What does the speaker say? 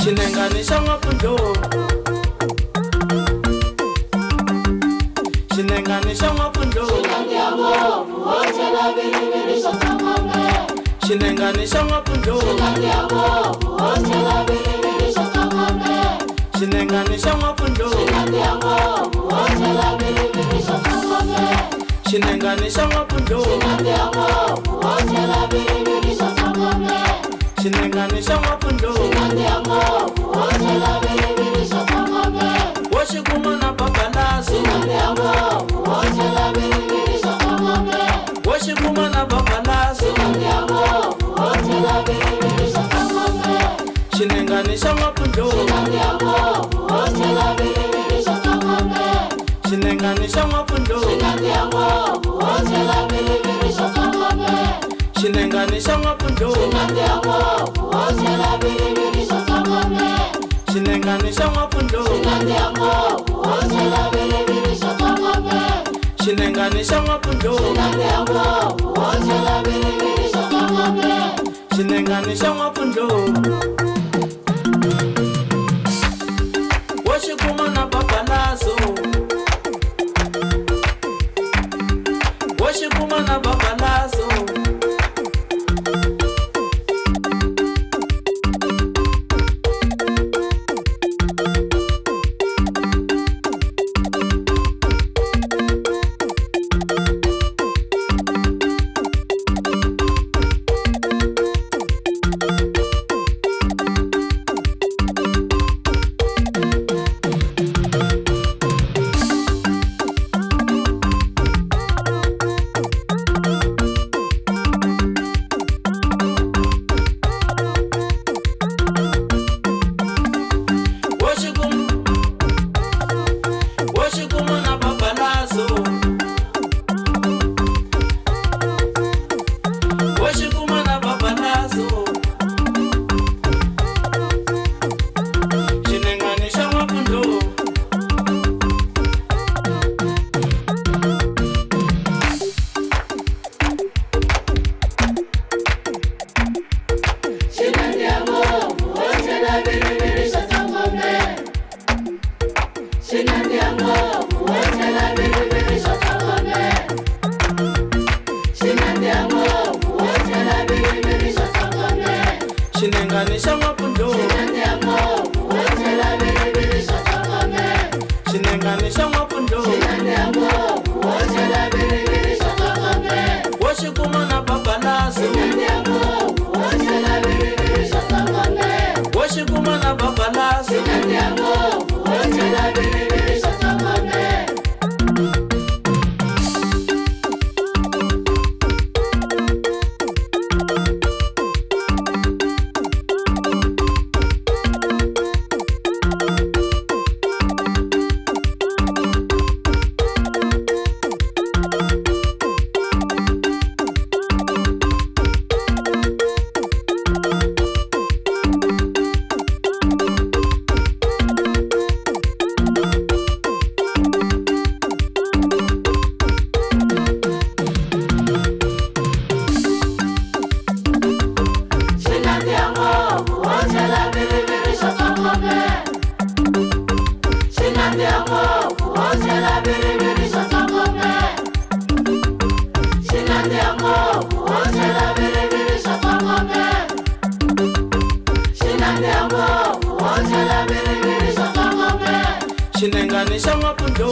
Shinenganisha mwapundo, shinenganisha mwapundo, shinenganisha mwapundo, shinenganisha mwapundo, shinenganisha mwapundo, shinenganisha mwapundo, washikuma na babalazo, washikuma na babalazo, shinenganisha mwapundo, shinenganisha mwapundo, shinenganisha mwapundo, shinenganisha mwapundo, shinenganisha mwapundo, shinenganisha mwapundo, washikuma na babalazo, washikuma na babalazo, washikuma na babalazo, washikuma na babalazo, shinenganisha mwapundo, shinenganisha mwapundo, shinenganisha mwapundo, washikuma na babalazo, washikuma na babalazo, shinenganisha mwapundo,